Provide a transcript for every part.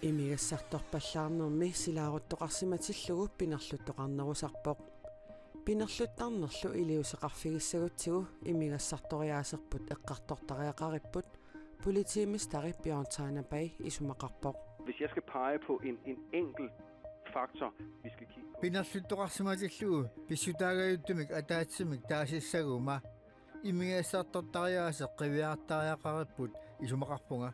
Imigassartorpallaarnermi silaaruttоqarsimatillugu pinerluttoqarnerusarpoq pinerluttarnerlu iliuseqarfigissagutigu imigassartoriaaserput eqqartortariaqaripput politiimistari Bjørn Tainabai isumaqarpoq. Hvis jeg skal pege på en enkelt faktor, vi skal kigge på. Pinerluttoqarsimatillugu pissutaagayuttumik ataatsimik taasissaguma imigassartortariaaseq qiviartariaqaripput isumaqarpunga.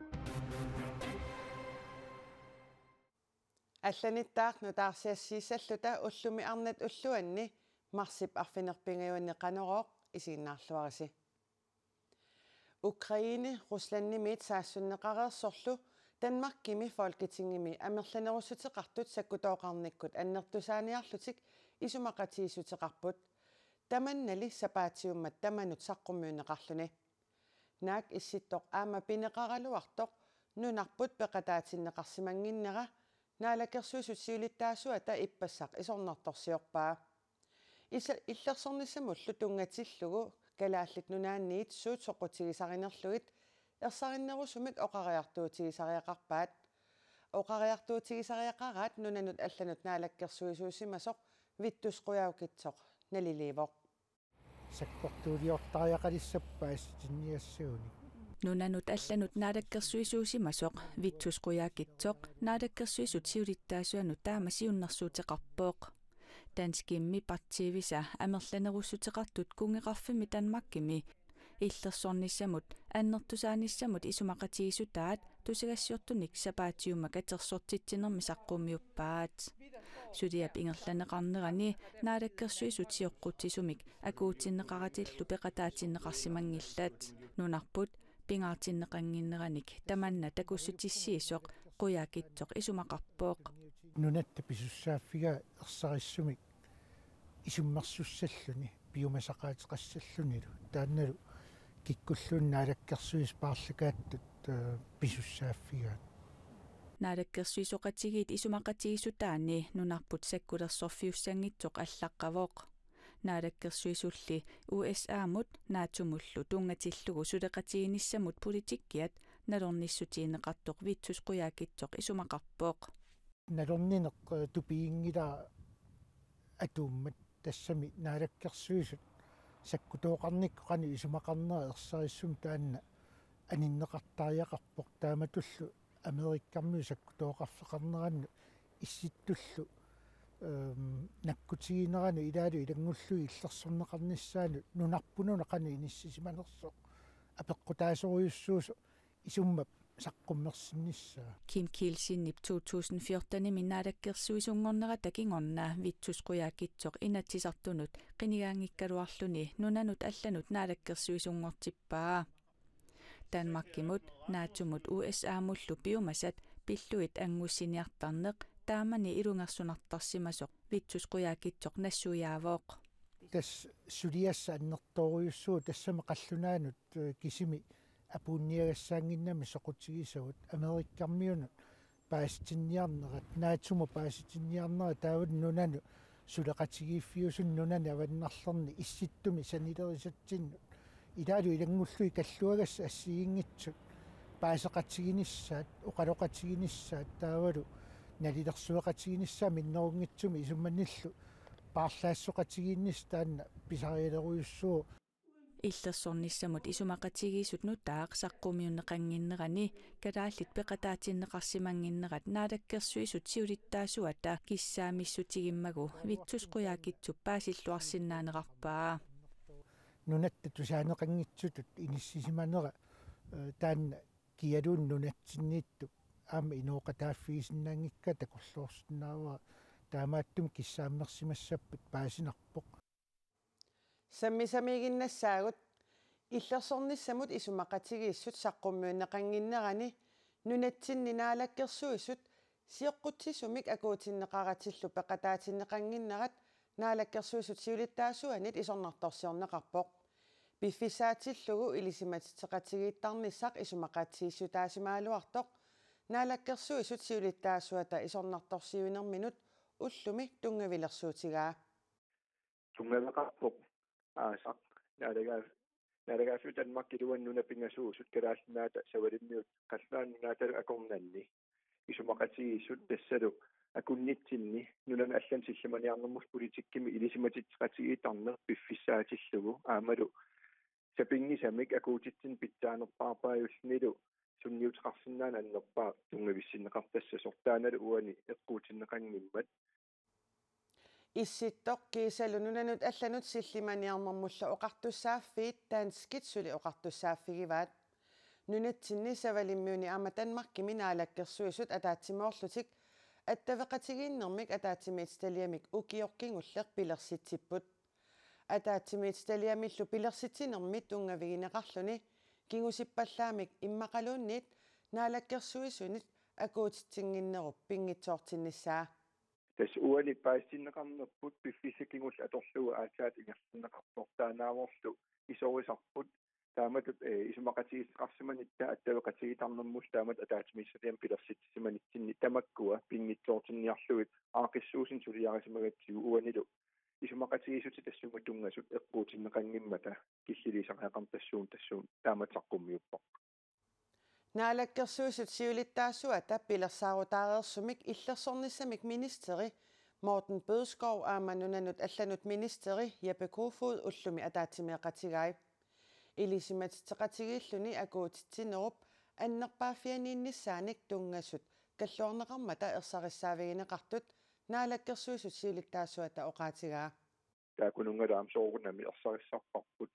Алланиттаарну таарсиассиисаллута уллуми арнат уллуанни марсип арфинерпингаюанни qanoroq isiginnaarluarisi. Ukraine Ruslandnimit saasunneqareersorlu Danmarkimi Folketingimi amerlanerussuteqartut sakkutooqarnikkut annertusaaniarlutik isumaqatiisuteqarput tamannali sapaatiummat tamanut saqqummiuneqarluni naak issittoq aama pineqaraluartoq nunarput peqataatinneqarsimanginnera naalakersuisutsiulittaasuata ippassaq isornertorsiorpaa illersornissamullu tungatillugu kalaallit nunaanniit suutsoqqutigisarinerlugit ersarinnerusumik oqariartuutigisariaqarpaat oqariartuutigisariaqaraat nunanut allanut naalakkersuisuusimasoq vittusquyaukitsoq naliliivoq sakkortuuliortariaqalissappaas tinniassuuni nunanut allanut naalakkersuisuusimasoq vittusquyaakitsoq naalakkersuisutiulittaasuanut taamasiunnersuuteqarpooq danskimmi partiivisa amerlanerussuteqartut kungeqarfimi Danmarkimi illersornissamut annertusaanissamut isumaqatiisutaat tusagassiortunik sapaatiumma katersortitsinermi saqqummiuppaat suliap ingerlaneqarnerani naalakkersuisutioqquttisumik akuutinneqaratillu peqataatinneqarsimangillat nunarput pingaartinneqanginneranik tamanna takussutissiisoq quyaakitsoq isumaqarpooq nunatta pisussaaffiga ersarissumik isummersussalluni piumasaqaatiqassallunilu taannalu kikkulluun naalakkersuispaarlakaattut pisussaaffigaat naalakkersuisoqatigiit isumaqatigisutaani nunarput sakkulersorfiussangitsoq allaqqavoq naalakkersuisulli USA-mut naatumullu tungatillugu suleqatiginissamut politikkiat nalornissutiineqartoq vitsusquyaakitsoq isumaqarpooq nalornineq tupiingila atuummat тассами наалаккерсуисут саккутооқарникку қани исумақарнера ерсарissum таанна аниннеқартариақарпоқ тааматуллу америккармиу саккутооқарфеқарнеранну исситтуллу наккутигинерану илаалу илангуллуи иллерсорнеқарниссаану нунарпунуна қани иниссисиманерсоқ апеққутаасориуссуусу исуммап saqqummersinnissaa Kim Kielsinnip 2014 naalakkersuisungornera takingornaa vitsusquyaakitsoq inatsisartunut qinigaangikkaluarluni nunanut allanut naalakkersuisungortippaa Danmarkimut naatumut USA-mullu piumasat pilluit angussiniartarneq taamani ilungersunartarsimasoq vitsusquyaakitsoq nassuyaavoq tas suliassa annertoriussuu tassama qallunaanut kisimi apuunniagassaanginnami soqutigisavut amerikkarmiunut paasitsinniarnerat naatsumu paasitsinniarnera taavut nunanu suleqatigiiffiusun nunani avannarlerni issittumi sanilerisatsinnu ilaalu ilangullui kalluagassa assigiingitsut paaseqatiginissaat uqaloqatiginissaat taavalu nalilersueqatiginissaa minnerungitsumi isummannillu paarlaassoqatigiinnis taanna pisarialeruyussuu illersornissamut isumaqatigisut nutaaq saqqummiunneqanginnerani kalaallit peqataatinneqarsimanginnerat naalakkersuisut siulittaasuata kissaamissutigimagu vitsusquyaakitsup paasilluarsinnaaneqarpaa nunatta tusaaneqanngitsutut inississimanera taanna kialuun nunatsinniittu aama inooqataaffigisinnaangikka takorluorsinnaavaa taamaattum kissaammersimassappat paasinarpoq Sammisamiginnassaagut illersornissamut isumaqatigiissut saqqummiunneqanginnerani nunatsinni naalakkersuisut siоққутсисумик акуутиннеқаратиллу пеқатаатиннеқангиннерат naalakkersuisut siulittaasuanit isornartorsiorneqarpoq piffisaatillугу илисиматитеқатигииттарнissaq isumaqatiissutaasimaалуартоq naalakkersuisut siulittaasuata isornartorsiuinerminut уллуми тунгаvilерсуутигаа tungaveqarpoq aasaq naalaгааффу Danmark kiluannuna pingasuusut kalaallunaata savalimmiut qallaannunaatalu akornanni исумақатигииссут тассалу акуннитсинни нулан аллан силламаниарнэрмус политиккими илисиматитсеқатигиитарнер пиффиссаатиллугу аамалу сапингисамик акуутитсин питсаанерпаарпааюлнилу сунниутеқарсинаан аннерпаа тунгависсинеқартасса сортааналу уани эққуутиннеқангиммат исситтоқ кисалу нунанут алланут силламаниарнэрмулла оқартуссааффиит таанскитсули оқартуссааффигиваат нунатсинни савалиммиуни аама танмаркими наалаккерсуисут атаатсимоорлутик аттавеқатигииннэрмик атаатсимиитсталиамик укиоркингуллер пилерситсиппут атаатсимиитсталиамиллу пилерситсинермит тунгавигинеқарлуни кингусиппаллаамик иммақалуунниит наалаккерсуисунит акуутитсингиннеруп пингитсоортинниссаа тас уани паистиннеқарнерпут пиффисакингул аторлуга аатаат ингерсиннеқартортаанааворлу исорисарпут тааматут исумақатигиссеқарсиманитта аттавеқатигитарнэрмул таамат атаатимиссалиам пилерситсиманитсинни тамаккуа пингитсоортинниарлугит аақиссуусин сулиарисимагатсигу уанилу исумақатигиссути тассума тунгасут эққуутиннеқангиммата киллилисақаақартассуун тассуун тааматсаққуммиуппоқ наалаккерсуисут сиулиттаассуата пилерсаарутаареерсумик иллерсорниссамик министери Morten Bødskov ааманунанут алланут министери Jeppe Kofod уллуми атаатимеэқатигай илисиматитеқатигииллуни акуутитсинеруп аннерпааффианиинниссааник тунгасут каллуарнеқармата ерсариссаавигинеқартут наалаккерсуисут сиулиттаассуата оқаатигаа таакунунгалаам соорунами ерсариссарпарпут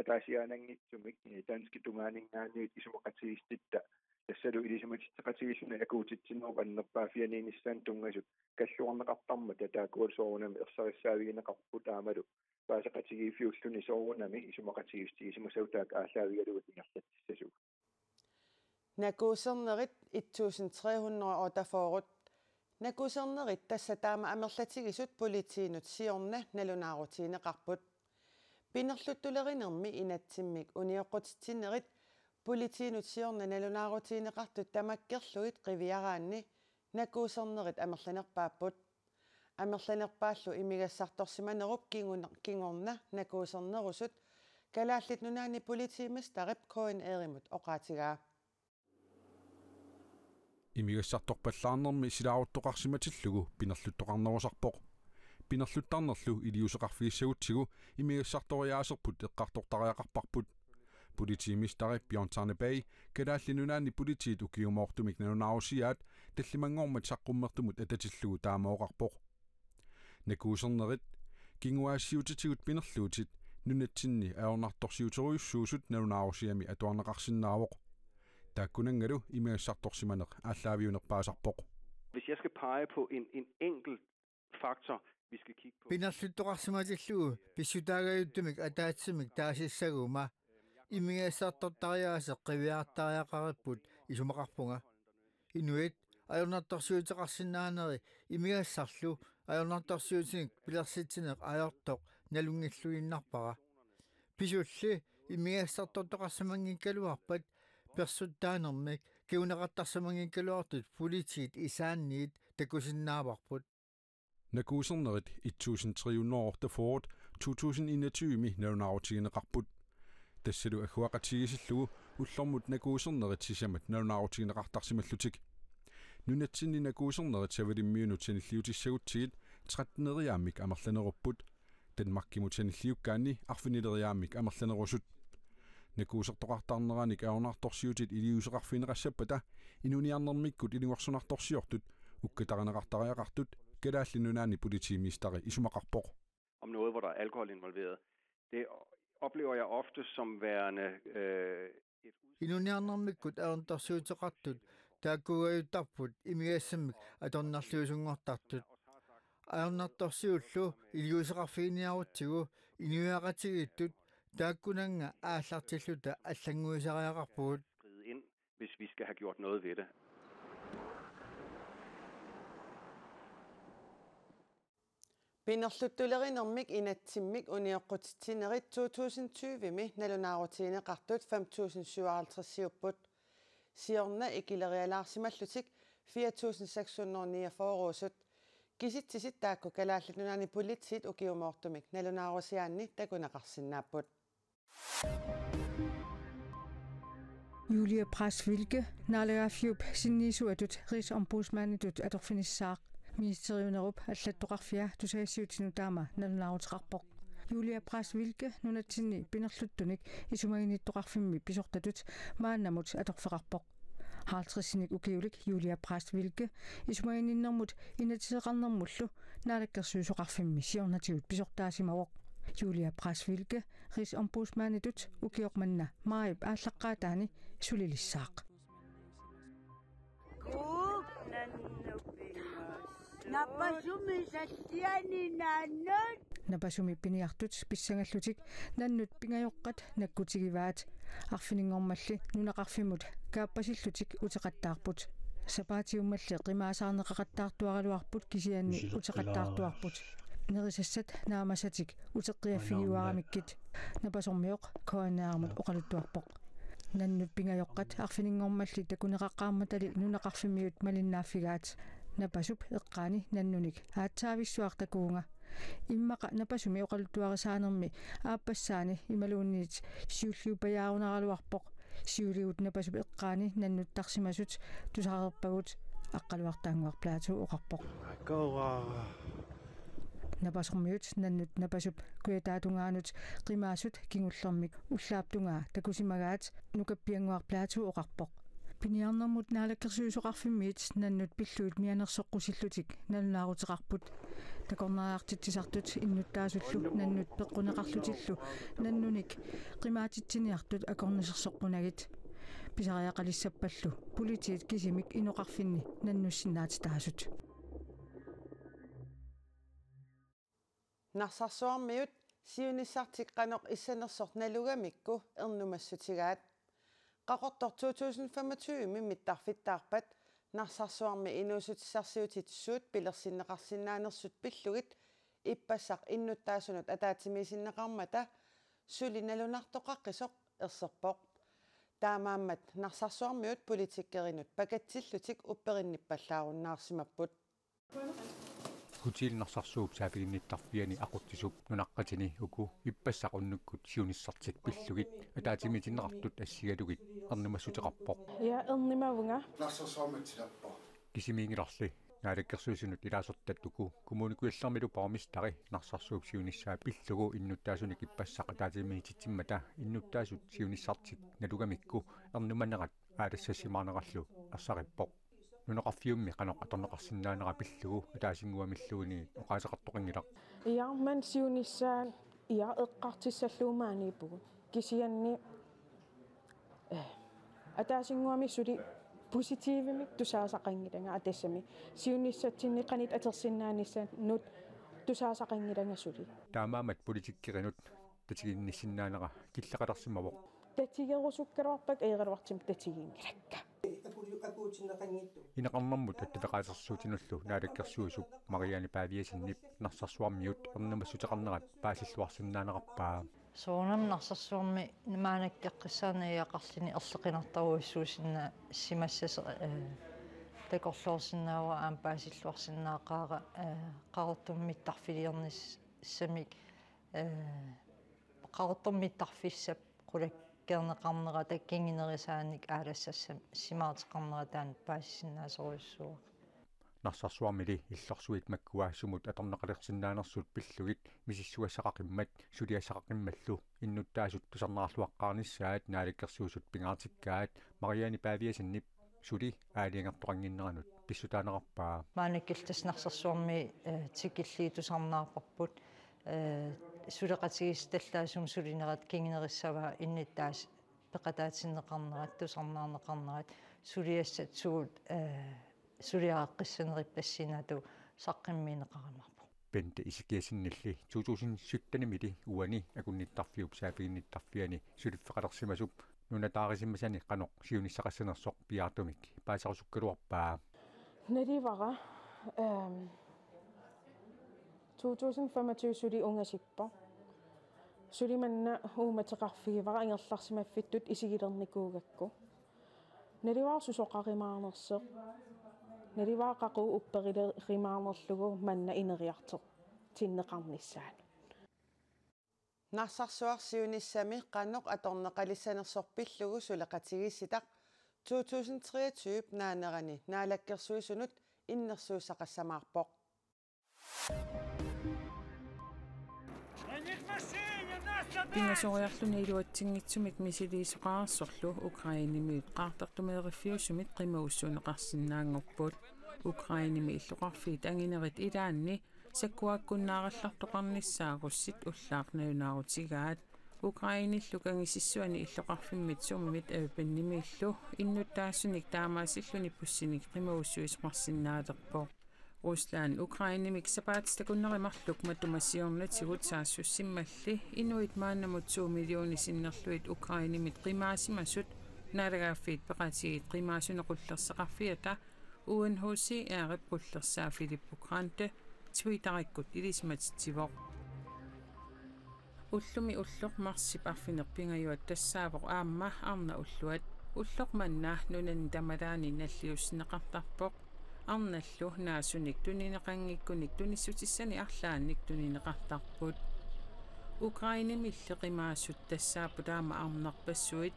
атаасиаанангитсумик дански тунгаанингааниит исумақатигиститта тассалу илисиматитеқатигиссуни акуутитсинеруп аннерпааффианиинниссаан тунгасут каллуарнеқартармата таакуалсоорунами ерсариссаавигинеқарпут аамалу паасақатигииффиуллуни соорунами исумақатигистигисимасаутаак ааллаавигалугут ингерлатсисасу накуусернерит 1300 отафоорут накуусернерит тасса таама амерлатигисут политиинут сиорна налунаарутиинеқарпут пинерлуттулеринерми инатсиммик униоққутитсинерит политиинут сиорна налунаарутиинеқартут тамаккерлугит қивиараанни накуусернерит амерланерпааппут амерланерпааллу имигассарторсиманеруп кингорна накуусернерусут калааллит нунаани политиимас тарип коин эримут оқаатигаа имигассарторпаллаарнерми силааруттоқарсиматиллугу пинерлуттоқарнерусарпоқ пинерлуттарнерлу илиусеқарфигиссагутсигу имигассарториаасерпут эққартортариақарпарпут политиимистари Bjørn Tarnebag калааллинунаани политиит укиумоортумик налунаарусиаат таллимангормат саққуммертумут ататиллугу таамаоқарпоқ накуусернерит кингуаассиутитигут пинерлуутит нунатсинни аорнарторсиутеруйуссуусут налунаарусиами атуарнеқарсинаавоқ тааккунангалу имигассарторсиманеқ ааллаавиунерпаасарпоқ Hvis jeg skal pege på en enkelt faktor, vi skal kigge på. Пинерлуттоқарсиматиллугу писсутаагаюттумик атаатсимик таасиссагума имигассартортариаасе қивиартариақариппут исумақарпунга инуит аёрнарторсуутеқарсинаанери имигассарлу аёрнарторсуутиник пилерситсинеқ аёртоқ налунгиллуиннарпара писулли имигассартортоқарсимангиккалуарпат персуттаанермик киунеқартарсимангиккалуартут политиит исаанниит такусиннааварпут накуусернерит 1300 foråret 2021 налунаарутигинеқарпут тассалу агуақатигисиллугу уллормут накуусернерит сисамат налунаарутигинеқартарсималлутик нунатсинни накуусернерит савалиммиунут саниллиутиссагутсигит 13-нериааммик амерланеруппут данмаркимут саниллиуккаани арфинилериааммик амерланерусут накуусертоқартаарнераник аорнаарторсиутит илиусеқарфинеқассаппата инуниарнермиккут илингорсунарторсиортут уккатаринеқартариақартут калааллинунаани политиимистари исумақарпоқ Om noget, hvor der er alkohol involveret. Det oplever jeg ofte som værende инуниарнермиккут аорнторсуутеқартут тааккугаютарпут имигассаммик аторнарлуусунгортартут аорнарторсиуллу илиусеқарфигиниарутсигу инуиақатигиттут тааккунанга ааллартиллута аллангуисариақарпугут skride ind, hvis vi skal have gjort noget ved det. пинерлуттулеринермик инатсиммик униоққутитсинерит 2020ми налунаарутиинеқартут 5057 сиорна икилериалаарсималлутик 4649 киситсисит таакку калааллатнунаани политсиит укиумоортумик налунаарусиаанни такунеқарсинааппут Julia Prasvilke, Nalagafiup, Sinisuatut, Rigsombudsmanditut, Adorfinissaaq, Ministeriunerup, Allattoqarfia, Tusaasiutinutama, Nalunaaruteqarpoq. Julia Prasvilke, Nunatsinni, Pinerluttunik, Isumaginittoqarfimmi, Pisortatut, Maannamut, Adorfeqarpoq. Harltrisinik ukiulik, Julia Prasvilke, Isumagininnermut, Inatiseqarnermullu, Naalakkersuusoqarfimmi, Siornatigut, Pisortaasimavoq. Julia Prasvilke, Rigsombudsmanditut, ukiormanna, Marip, Aallaqqaataani, Sulilissaaq. Napasumi piniartut pissangallutik nannut pingajoqqat nakkutigivaat arfiningormalli nunaqarfimut kaappasillutik uteqattaarput sapaatiummalli qimaasaarneqaqattaartuaraluarput kisianni uteqattaartuarput nerisassat naamasatik uteqqiaffigiuaramikkit napasormioq koannaarmut oqaluttuarpoq nannut pingajoqqat arfiningormalli takuneqaqqaarmatali nunaqarfimiut malinnaaffigaat napasup eqqaani nannunik aatsaavissuartakuunga immaqa napasumi oqaluttuarisaanermi aappassaani imaluunniit siulliupajaarunaраluарпоq siuliut napasup eqqaani nannuttarsimasut tusaareerpagut aqqaluartaanguarplaatu oqarpoq napasormiut nannut napasup kuятааtunгаанут qimaasut kingullermik ullaaptungaa takusimagaat nukappianguarplaatu oqarpoq piniarnermut naalakkersuusoqarfimmiit nannut pilluut mianersoqqusillutik nalunaaruteqarput takorneriartitsisartut innuttaasullu nannut peqquneqarlutillu nannunik qimaatitsiniartut akornisersoqqunagit pisariaqalissappallu politiit kisimik inoqarfinni nannussinnaatitaasut Narsarsuarmiut siunissartiqqanoq issanersort nalugamikku ernumassutigaat qaqortor 2025 mittarfittaarpat narsarsuarmi inuusutissarsiutitsuut pilersinneqarsinnaanersut pillugit ippassaq innuttaasunut ataatimisinneqarmata sulinalunartoqaqqisoq erserpoq taamaammat narsarsuarmiut politikkerinut pakatsillutik upperinnippallaarunnаарsimapput hutiilnersarsuup saapiginnittarfiani aquttisup nunaqqatini uku ippassaqunnukkut siunissartik pillugit ataatimitinneqartut assigalugit ernumassuteqarpoq ja ernimavunga Narsarsuarmitsilappo kisimiingilarli naalakkersuusunut ilaasortattuku kommunikuillermilu parmistari narsarsuup siunissaa pillugu innuttaasunik ippassaq ataatimiitittimmata innuttaasut siunissartik nalugamikku ernumaneqat aalassassimaarnerallu arsarippoq nuneqarfiummi qanoq atorneqarsinnaanera pillugu ataasinguamilluuni oqaaseqartoqingilaq iarman siunissaan ia eqqartissalluumaaniipugu kisianni ataasinguamissuli positiivimik tusaasaqangilanga atassami siunissatsinni qanit atersinnaanissaan nut tusaasaqangilanga suli taamaamat politikkerinut tatiginnissinnaanera killaqalersimavoq tatigerusukkaluarpak eegaluartim tatigiingilakka inaqarnermut attaqaasersuutinullu naalakkersuusup Mariani Paaviasinnip narsarsuarmiut ernumassuteqarnerat paasilluarsinnaanerarpaa soonam narsarsuarmi maanakkeqqissaarni iaqarlini erleqinartaruissuusinna simassase takorluorsinnaava aam paasilluarsinnaaqaaqa qarortummittarfiliarnis samik qarortummittarfissap qulakkeerneqarnera takkinginerisaanik aalassassa simaarteqarnerataan paassinnaasoruissuuq narsarsuarmili иллорсуит маккуаассумут аторнеқалерсиннааnersuut пиллугит мисиссуассақақиммат сулиассақақиммаллу иннуттаасут тусарнааралуаққарнissaat наалаккерсуусут пингаартиккаат Мариани Паавиасиннип сули аалиангартоқангиннеранут писсутаанеқарпаа маанаккилтас нарсарсуарми тикиллии тусарнаарпарпут сулеқатигисталлаасум сулинерат кингинериссава инниттаас пеқатаатиннеқарнерат тусарнаарнеқарнерат сулиассат суут сулиааққиссанерип тассинаату саққимминеқарамарпу пенте исикиасиннилли 2017 уани акунниттарфиуп саапигинниттарфиани сулиффеқалерсимасуп нунатаарисиммасани қаноқ сиунissақассанерсоқ пиаартумик паасарусуккалуарпаа наривара 2025 сули унгасиппа сулиманна ууматеқарфигивара ингерларсимаффиттут исигилерникуугакку нариваарсусоқаримаарнерсеқ нариваақақу упперилеримаарнерлугу манна инериартеқ тиннеқарнissaat Narsarsuarsiunissami qannoq atorneqalissanersorpillugu suleqatigissitaq 2023 naanerani naalakkersuisunut innersuusaqassamaarpoq. Pingasoriarluni iluatsingitsumik misiliisuqaarsorlu Ukrainimiut qaartartumeeriffiussumit qimaussuuneqarsinnaangorput Ukrainimi illuqarfiit anginerit ilaanni sakkuakkunnaarallartoqarnissaaqusit ullaaqnayunaarutigaat Ukrainillu kangisissuani illuqarfimmit sumimit avipinnimiillu innuttaassunik taamaasilluni pussinik qimaussuisqarsinnaalerpoq Ruslan Ukrainimik sapaatistakunneриmarluk matumasiornatigut saassussimmalli inuit maannamut 2 millioni sinnerluit Ukrainimit qimaasimasut naalagaaffiit peqatigit qimaasunequllerseqarfiata UNHCR qullersaa Filippo Grande Twitter-ikkut ilismatitsivoq ullumi ulloq marsip arfinerpingajuat tassaavoq aamma arna ulluat ulloq manna nunan tamalaani nalliusneqartarpoq arnallu naasunik tunineqanngikkunik tunissutissani arlaannik tunineqartarput Ukrainimilli qimaassut tassaaput aama arnerpassuit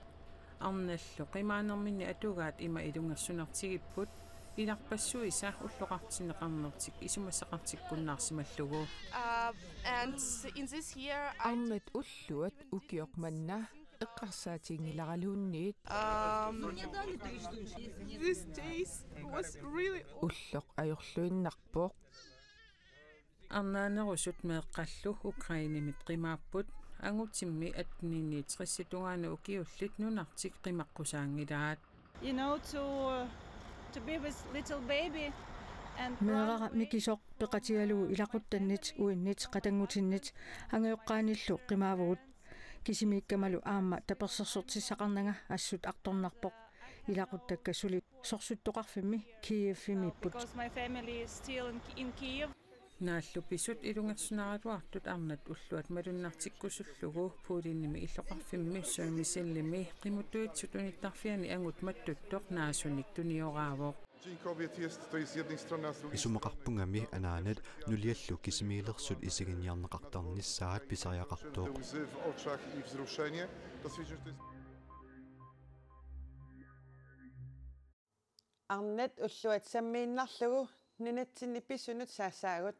arnallu qimaanerminni atugaat ima ilungersunertigipput ilarpassuisa ulloqartineqarnertik isumassaqartikkunnaarsimallugu and in this year arnet ulluat ukioqmanna eqqarsaatiingilaraluunniit these days was really ulloq ajorluinnarpoq arnaanerusut meeqqallu Ukrainimit qimaapput angutimmi atnini trissitugaanu ukiullit nunartik qimaqqusaangilaat to be with little baby and meerara mikisoq peqatigalugu ilaquttannit uinnit qatangutinnit angeoqqaanillu qimaavugut kisimiikkamalu aamma tapersersortissaqarnanga assut artornarpoq ilaquttakkassuli sorsuttoqarfimmi Kiev-imipput because my family is still in Kiev naallupisut ilungersunaraluartut arnat ulluat malunnartikkusullugu puulinnimi illoqarfimmi suumisillimi qimuttuitsutunitarfiani angut mattuttoq naasunik tunioraavoq Isumaqarpungami anaanat nuliallu kisimiilersut isiginniarneqartarnissaat pisariaqartuuq Arnat ulluat sammiinnarlugu nunatsinnipissunut saassaagut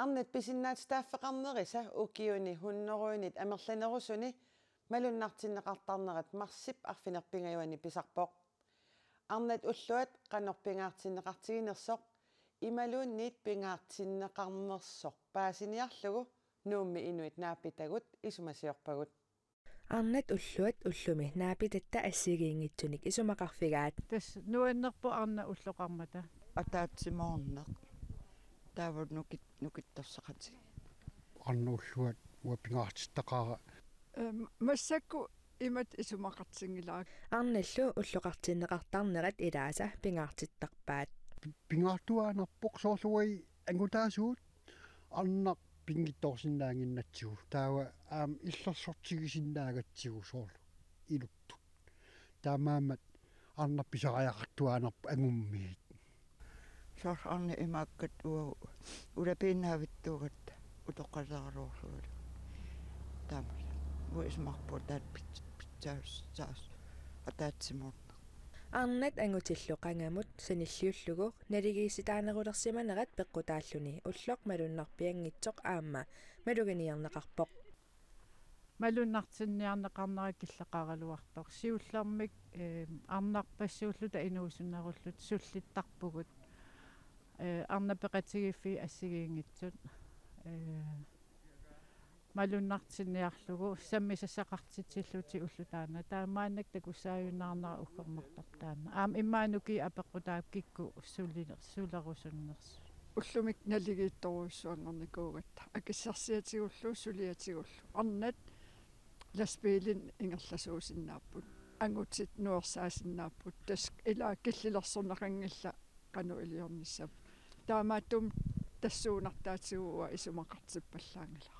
arnat pisinnaatstaaffeqarnerisa ukiuni hunneruinit amerlanerusuni malunnartinneqartarnerat marsip arfinerpingajuani pisarpoq arnat ulluat qanorpingaartinneqartiginersoq imaluunniit pingaartinneqarnersoq paasiniarlugu nuummi inuit naapitagut isumasiorpagut arnat ulluat ullumi naapitatta assigiingitsunik isumaqarfigaat tas nuannerpo arna ulloqarmata атаатсимоорнеқ таавут нукиттарсақати арнуллуат уапингаартиттақаара массакку имат исумақартингилаак арналлу уллоқартиннеқартарнерат илааса пингаартиттарпаат пингаартуаанерпоқ соорлуи ангутаасуут арнақ пингитторсиннаангиннатсигу таава аам иллерсортигисиннаагатсигу соорлу илутту таамаамат арна писариақартуаанерп ангуммиит саарни имааккат улапииннаавиттуугат утоққалераруорлугу таама уисмарпутаат питсаас атаатсимуурна арнат ангутиллоқангамут саниллиуллугу налигииситаанерулерсиманерат пеққутааллуни уллоқ малуннарпиангитсоқ аама малуганиарнеқарпоқ малуннартинниарнеқарнера киллеқаралуартоқ сиуллэрмик арнарпассууллута инуусуннеруллут суллиттарпугут арнапеқатигиффи ассигиингитсут малуннартинниарлугу саммисассақартитсиллути уллутаана таамааннак такуссааюнаарнера уггэрмартартаана аам иммаануки апеққутаап кикку сулерусуннерс уллумик налигиитторуйссуангорникуугатта акиссарсиатигуллу сулиатигуллу арнат ласпилин ингерласуусиннааппут ангутсит нуерсаасиннааппут тас илаа киллилерсорнақангилла кану илиорниссап таамааттум тассуунартаатигуа исумақартиппаллаангала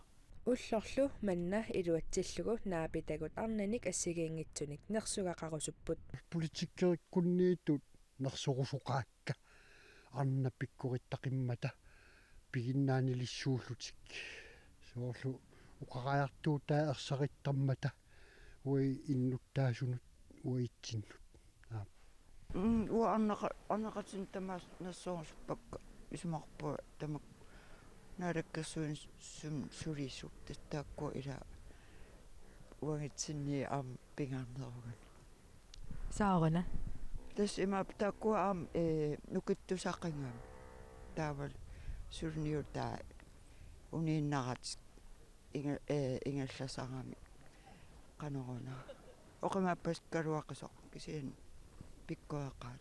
уллорлу манна илуатсиллугу наапитагут арнаник ассигиингитсуник нерсугақарусуппут политиккериккунниитут нерсорусоқаакка арна пиккуриттақиммата пигиннаанилиссууллутик соорлу uqaqajartuutaa ersarittarmata ui innuttaasunut uitsinnut аннақатин тамаас нассоорсуппакка исумарпуа тамак наалаккерсуин сулисуп таттааккуа ила уагитсинни аам пингаарнеруган саарна тас има тааккуа аам нукиттусаққингам таавал сулниутаа унииннарат ингалласарами каноруна оқимааппасккалуаққисоқ кисиин пиккуақаат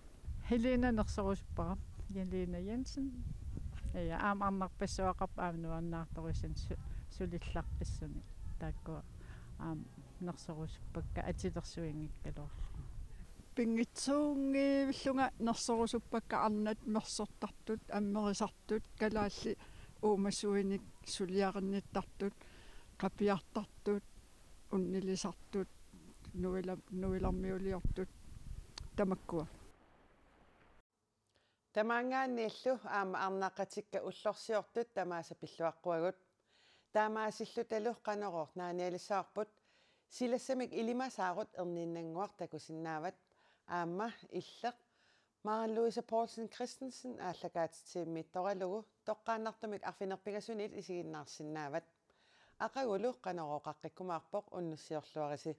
Helena нерсорусуппара Jelena Jensen аам арнарпассуақарп аамнуаннаарторисин сулиллаққиссуни тааккуа аам нерсорусуппакка атилерсуингиккалуарлу пингитсуунгиивиллунга нерсорусуппакка арнат мерсортартут аммерисартут калаалли уумасуиник сулиаринниттартут қапиартартут уннилисартут нуилармиулиортут тамаккуа тамаангааннииллу аама арнаақатикка уллорсиортут тамааса пиллуаққуагут таамаасиллуталу қанерор нааниалисаарпут силассамик илимасаарут ернииннангуар такусиннаават аама иллеқ Maren Louise Poulsen Christensen ааллакаатитсииммитторалугу тоққааннартумик арфинерпигасунит исигиннаарсиннаават ақагулу қанероо қаққиккумаарпоқ уннуссиорлуариси